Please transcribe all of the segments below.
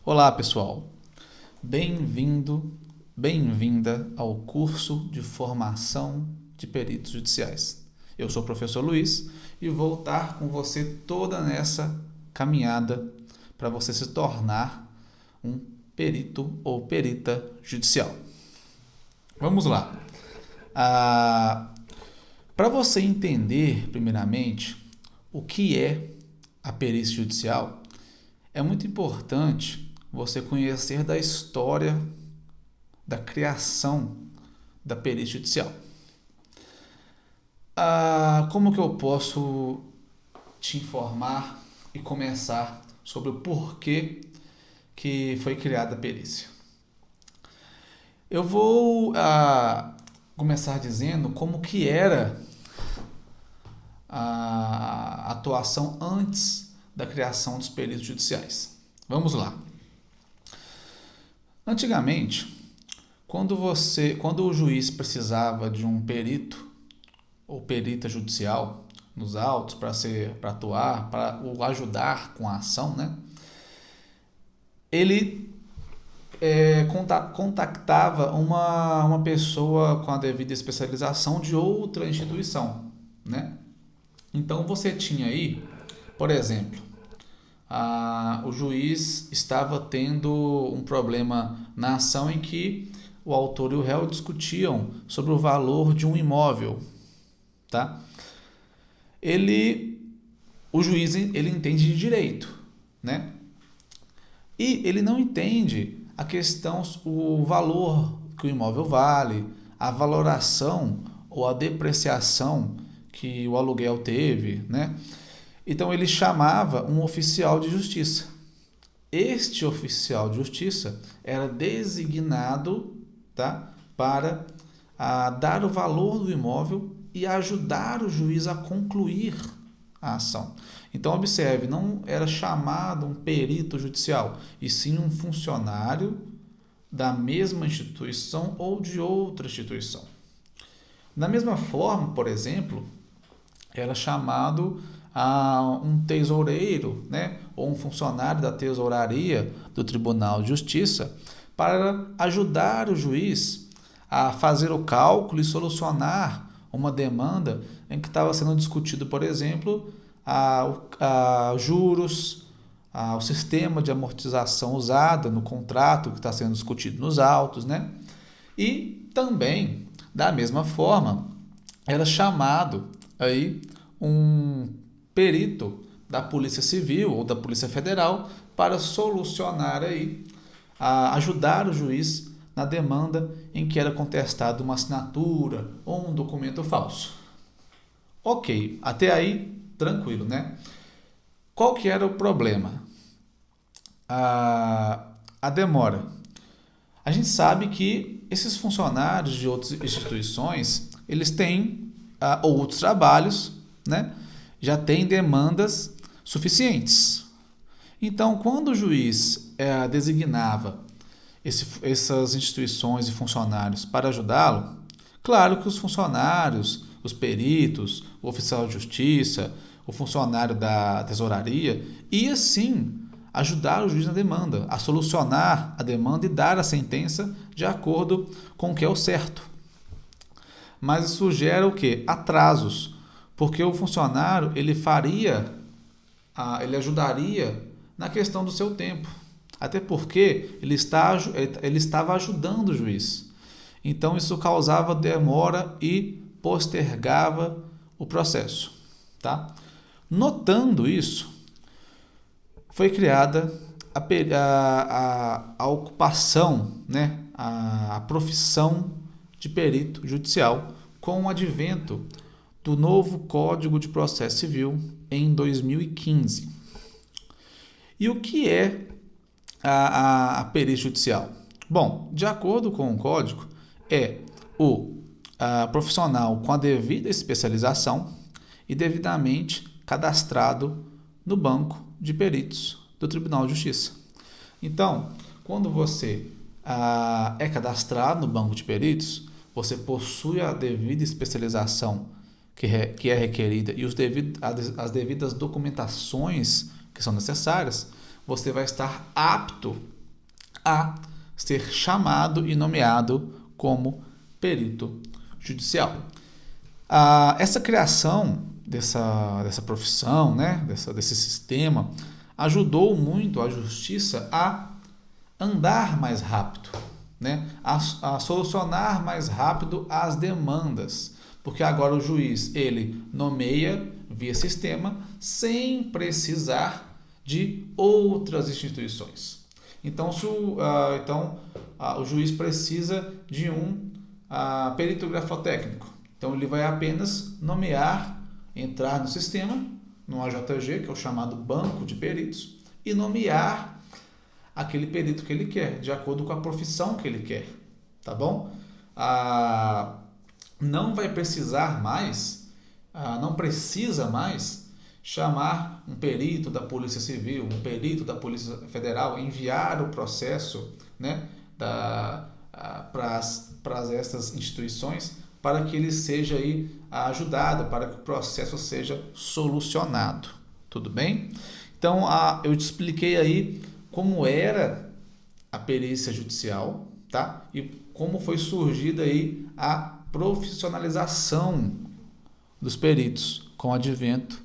Olá, pessoal. Bem-vindo, bem-vinda ao curso de formação de peritos judiciais. Eu sou o professor Luiz e vou estar com você toda nessa caminhada para você se tornar um perito ou perita judicial. Vamos lá. Para você entender, primeiramente, o que é a perícia judicial, é muito importante você conhecer da história da criação da perícia judicial. Como que eu posso te informar e começar sobre o porquê que foi criada a perícia? Eu vou começar dizendo como que era a atuação antes da criação dos peritos judiciais. Vamos lá. Antigamente, quando o juiz precisava de um perito ou perita judicial nos autos para atuar, para o ajudar com a ação, né? Ele contactava uma pessoa com a devida especialização de outra instituição, né? Então você tinha aí, por exemplo, o juiz estava tendo um problema na ação em que o autor e o réu discutiam sobre o valor de um imóvel, tá? O juiz ele entende de direito, né? E ele não entende a questão, o valor que o imóvel vale, a valoração ou a depreciação que o aluguel teve, né? Então ele chamava um oficial de justiça. Este oficial de justiça era designado, tá, para dar o valor do imóvel e ajudar o juiz a concluir a ação. Então observe, não era chamado um perito judicial, e sim um funcionário da mesma instituição ou de outra instituição. Da mesma forma, por exemplo, era chamado um tesoureiro, né, ou um funcionário da tesouraria do Tribunal de Justiça para ajudar o juiz a fazer o cálculo e solucionar uma demanda em que estava sendo discutido, por exemplo, juros, o sistema de amortização usado no contrato que está sendo discutido nos autos, né? E também, da mesma forma, era chamado aí um perito da Polícia Civil ou da Polícia Federal para solucionar aí, ajudar o juiz na demanda em que era contestada uma assinatura ou um documento falso. Ok, até aí tranquilo, né? Qual que era o problema? A demora. A gente sabe que esses funcionários de outras instituições, eles têm outros trabalhos, né? Já têm demandas suficientes. Então, quando o juiz designava essas instituições e funcionários para ajudá-lo, claro que os funcionários, os peritos, o oficial de justiça, o funcionário da tesouraria, ia sim ajudar o juiz na demanda, a solucionar a demanda e dar a sentença de acordo com o que é o certo. Mas isso gera o quê? Atrasos, porque o funcionário ele ajudaria na questão do seu tempo, até porque ele estava ajudando o juiz. Então isso causava demora e postergava o processo, tá? Notando isso, foi criada a ocupação, né? A profissão de perito judicial com o advento do novo Código de Processo Civil em 2015. E o que é a perícia judicial? Bom, de acordo com o código, é o profissional com a devida especialização e devidamente cadastrado no banco de peritos do Tribunal de Justiça. Então, quando você é cadastrado no banco de peritos, você possui a devida especialização que é requerida e as devidas documentações que são necessárias, você vai estar apto a ser chamado e nomeado como perito judicial. Essa criação dessa profissão, né, desse sistema, ajudou muito a justiça a andar mais rápido, né, a solucionar mais rápido as demandas, porque agora o juiz ele nomeia via sistema sem precisar de outras instituições. Então, o juiz precisa de um perito grafotécnico. Então, ele vai apenas nomear, entrar no sistema, no AJG, que é o chamado banco de peritos, e nomear aquele perito que ele quer, de acordo com a profissão que ele quer. Tá bom? Não vai precisar mais, não precisa mais chamar um perito da Polícia Civil, um perito da Polícia Federal, enviar o processo, né, para essas instituições, para que ele seja aí ajudado, para que o processo seja solucionado. Tudo bem? Então, eu te expliquei aí como era a perícia judicial, tá? E como foi surgida aí a profissionalização dos peritos com o advento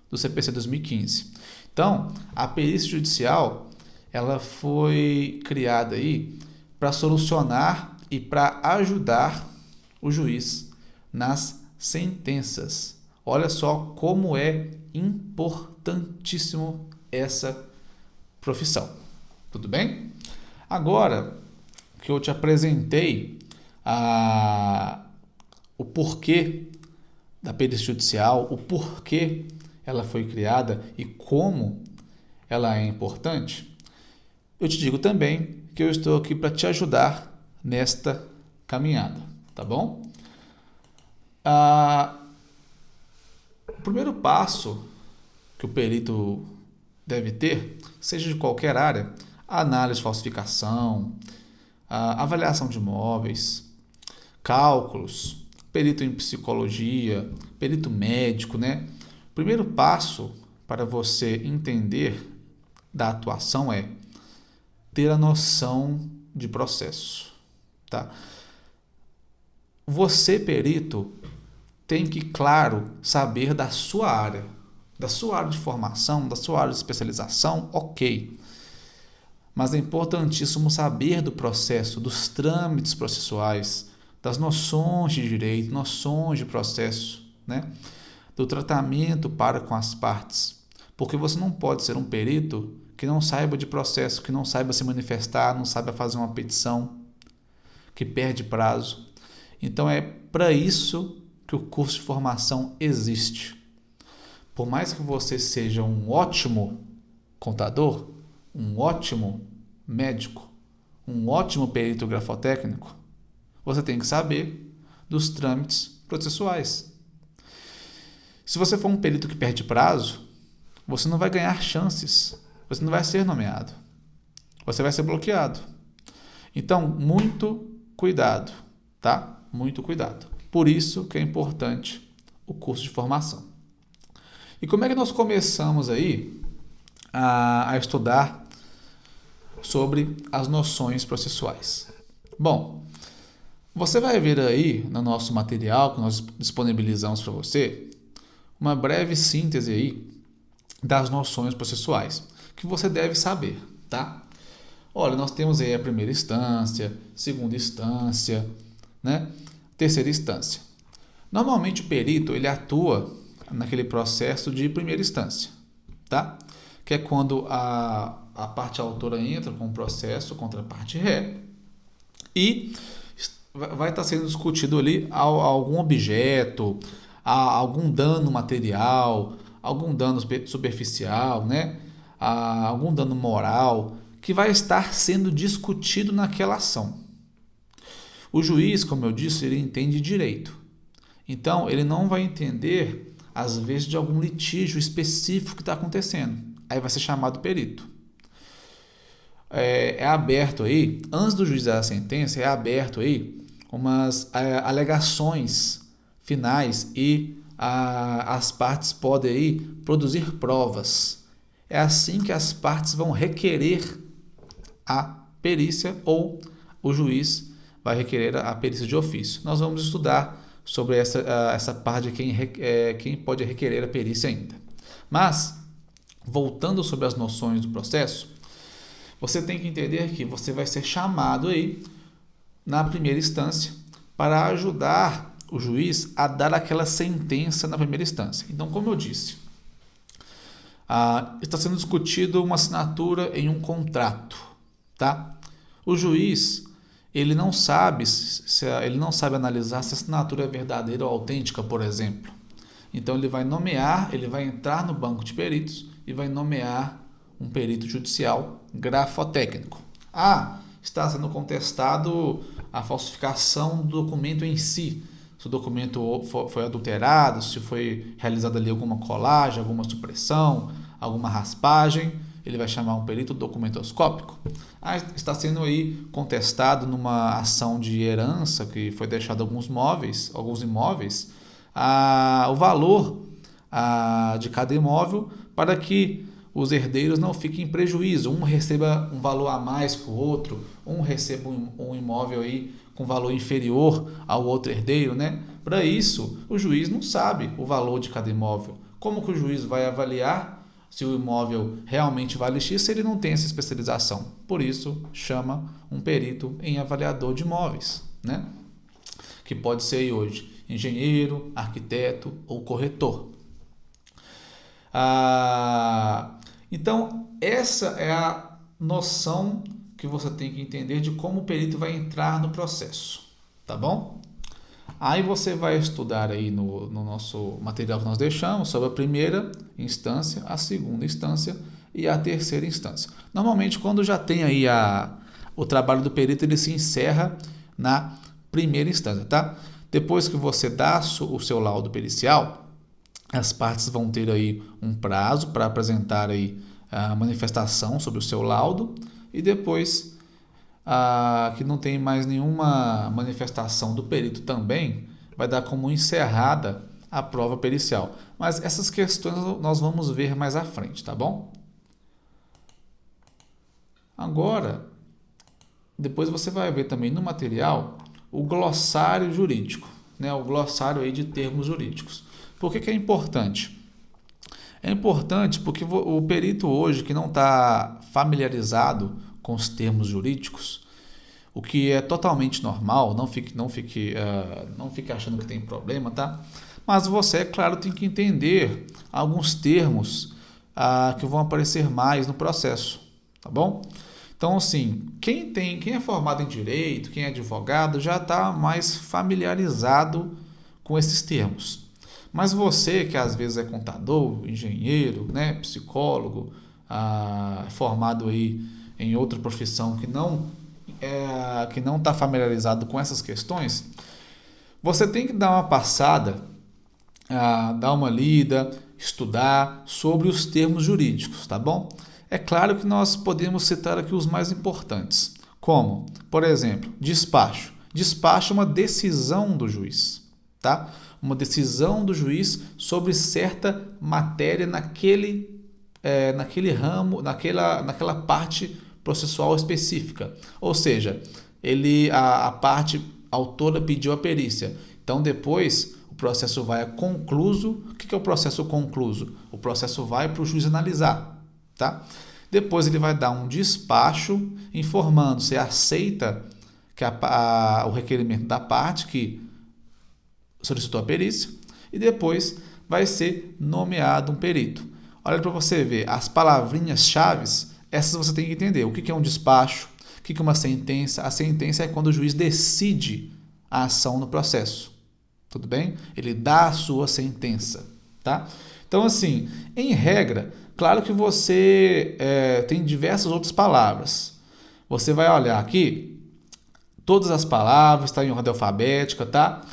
do CPC 2015. Então, a perícia judicial, ela foi criada aí para solucionar e para ajudar o juiz nas sentenças. Olha só como é importantíssimo essa profissão. Tudo bem? Agora que eu te apresentei o porquê da perícia judicial, o porquê ela foi criada e como ela é importante, eu te digo também que eu estou aqui para te ajudar nesta caminhada, tá bom? O primeiro passo que o perito deve ter, seja de qualquer área, a análise de falsificação, a avaliação de imóveis, cálculos, perito em psicologia, perito médico, né? O primeiro passo para você entender da atuação é ter a noção de processo, tá? Você, perito, tem que, claro, saber da sua área de formação, da sua área de especialização, ok. Mas é importantíssimo saber do processo, dos trâmites processuais, das noções de direito, noções de processo, né? Do tratamento para com as partes. Porque você não pode ser um perito que não saiba de processo, que não saiba se manifestar, não saiba fazer uma petição, que perde prazo. Então é para isso que o curso de formação existe. Por mais que você seja um ótimo contador, um ótimo médico, um ótimo perito grafotécnico, você tem que saber dos trâmites processuais. Se você for um perito que perde prazo, você não vai ganhar chances, você não vai ser nomeado, você vai ser bloqueado. Então, muito cuidado, tá? Muito cuidado. Por isso que é importante o curso de formação. E como é que nós começamos aí a estudar sobre as noções processuais? Bom, você vai ver aí no nosso material que nós disponibilizamos para você uma breve síntese aí das noções processuais que você deve saber, tá? Olha, nós temos aí a primeira instância, segunda instância, né? Terceira instância. Normalmente o perito ele atua naquele processo de primeira instância, tá? Que é quando a parte autora entra com o processo contra a parte ré e vai estar sendo discutido ali algum objeto, algum dano material, algum dano superficial, né? Algum dano moral que vai estar sendo discutido naquela ação. O juiz, como eu disse, ele entende direito. Então, ele não vai entender, às vezes, de algum litígio específico que está acontecendo. Aí vai ser chamado perito. É aberto aí, antes do juiz dar a sentença, é aberto aí umas alegações finais e as partes podem aí produzir provas. É assim que as partes vão requerer a perícia ou o juiz vai requerer a perícia de ofício. Nós vamos estudar sobre essa parte de quem pode requerer a perícia ainda. Mas, voltando sobre as noções do processo, você tem que entender que você vai ser chamado aí na primeira instância para ajudar o juiz a dar aquela sentença na primeira instância. Então, como eu disse, está sendo discutido uma assinatura em um contrato, tá? O juiz, ele não sabe analisar se a assinatura é verdadeira ou autêntica, por exemplo. Então ele vai entrar no banco de peritos e vai nomear um perito judicial grafotécnico. Está sendo contestado a falsificação do documento em si. Se o documento foi adulterado, se foi realizada ali alguma colagem, alguma supressão, alguma raspagem, ele vai chamar um perito documentoscópico. Está sendo aí contestado numa ação de herança que foi deixado alguns imóveis, o valor de cada imóvel para que os herdeiros não fiquem em prejuízo. Um receba um valor a mais que o outro, um receba um imóvel aí com valor inferior ao outro herdeiro, né? Para isso, o juiz não sabe o valor de cada imóvel. Como que o juiz vai avaliar se o imóvel realmente vale X se ele não tem essa especialização? Por isso, chama um perito em avaliador de imóveis, né? Que pode ser aí hoje engenheiro, arquiteto ou corretor. Então, essa é a noção que você tem que entender de como o perito vai entrar no processo, tá bom? Aí você vai estudar aí no nosso material que nós deixamos sobre a primeira instância, a segunda instância e a terceira instância. Normalmente, quando já tem aí o trabalho do perito, ele se encerra na primeira instância, tá? Depois que você dá o seu laudo pericial, as partes vão ter aí um prazo para apresentar aí a manifestação sobre o seu laudo e depois que não tem mais nenhuma manifestação do perito também, vai dar como encerrada a prova pericial. Mas essas questões nós vamos ver mais à frente, tá bom? Agora, depois você vai ver também no material o glossário jurídico, né? O glossário aí de termos jurídicos. Por que é importante? É importante porque o perito hoje que não está familiarizado com os termos jurídicos, o que é totalmente normal, não fique achando que tem problema, tá? Mas você, é claro, tem que entender alguns termos que vão aparecer mais no processo, tá bom? Então, assim, quem é formado em direito, quem é advogado, já está mais familiarizado com esses termos. Mas você, que às vezes é contador, engenheiro, né, psicólogo, formado aí em outra profissão que não está familiarizado com essas questões, você tem que dar uma passada, dar uma lida, estudar sobre os termos jurídicos, tá bom? É claro que nós podemos citar aqui os mais importantes, como, por exemplo, despacho. Despacho é uma decisão do juiz, tá? Uma decisão do juiz sobre certa matéria naquele ramo, naquela parte processual específica. Ou seja, a parte autora pediu a perícia. Então, depois, o processo vai a concluso. O que é o processo concluso? O processo vai para o juiz analisar. Tá? Depois, ele vai dar um despacho informando se aceita o requerimento da parte que solicitou a perícia. E depois vai ser nomeado um perito. Olha para você ver, as palavrinhas-chave, essas você tem que entender. O que é um despacho? O que é uma sentença? A sentença é quando o juiz decide a ação no processo. Tudo bem? Ele dá a sua sentença. Tá? Então, assim, em regra, claro que você tem diversas outras palavras. Você vai olhar aqui, todas as palavras, está em ordem alfabética, tá?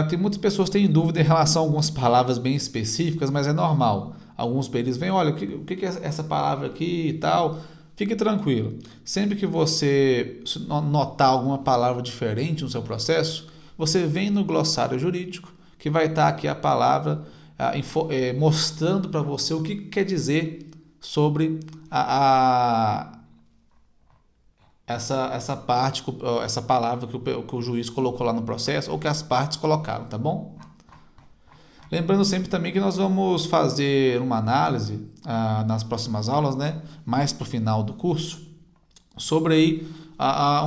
Tem muitas pessoas que têm dúvida em relação a algumas palavras bem específicas, mas é normal. Alguns peritos vêm, olha, o que é essa palavra aqui e tal. Fique tranquilo. Sempre que você notar alguma palavra diferente no seu processo, você vem no glossário jurídico, que vai estar aqui a palavra mostrando para você o que quer dizer sobre essa parte, essa palavra que o juiz colocou lá no processo ou que as partes colocaram, tá bom? Lembrando sempre também que nós vamos fazer uma análise nas próximas aulas, né, mais para o final do curso, sobre aí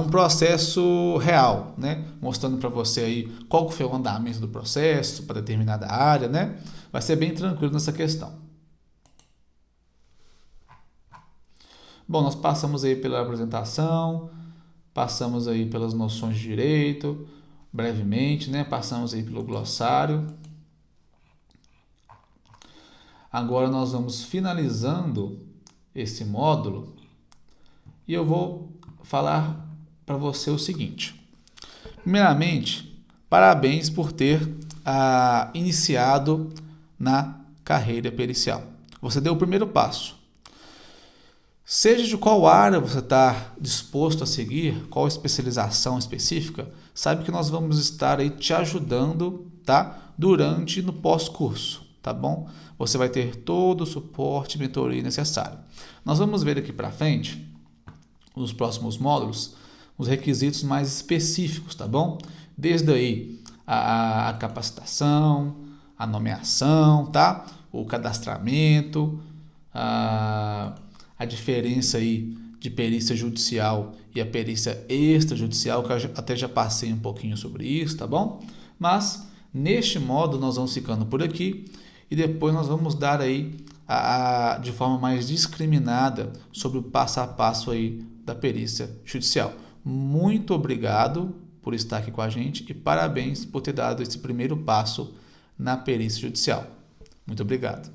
um processo real, né, mostrando para você aí qual foi o andamento do processo para determinada área, né, vai ser bem tranquilo nessa questão. Bom, nós passamos aí pela apresentação, passamos aí pelas noções de direito, brevemente, né, passamos aí pelo glossário. Agora nós vamos finalizando esse módulo e eu vou falar para você o seguinte. Primeiramente, parabéns por ter iniciado na carreira pericial. Você deu o primeiro passo. Seja de qual área você está disposto a seguir, qual especialização específica, saiba que nós vamos estar aí te ajudando, tá? Durante no pós-curso, tá bom? Você vai ter todo o suporte e mentoria necessário. Nós vamos ver aqui para frente, nos próximos módulos, os requisitos mais específicos, tá bom? Desde aí a capacitação, a nomeação, tá? O cadastramento, a diferença aí de perícia judicial e a perícia extrajudicial, que eu até já passei um pouquinho sobre isso, tá bom? Mas neste modo nós vamos ficando por aqui e depois nós vamos dar aí de forma mais discriminada sobre o passo a passo aí da perícia judicial. Muito obrigado por estar aqui com a gente e parabéns por ter dado esse primeiro passo na perícia judicial. Muito obrigado.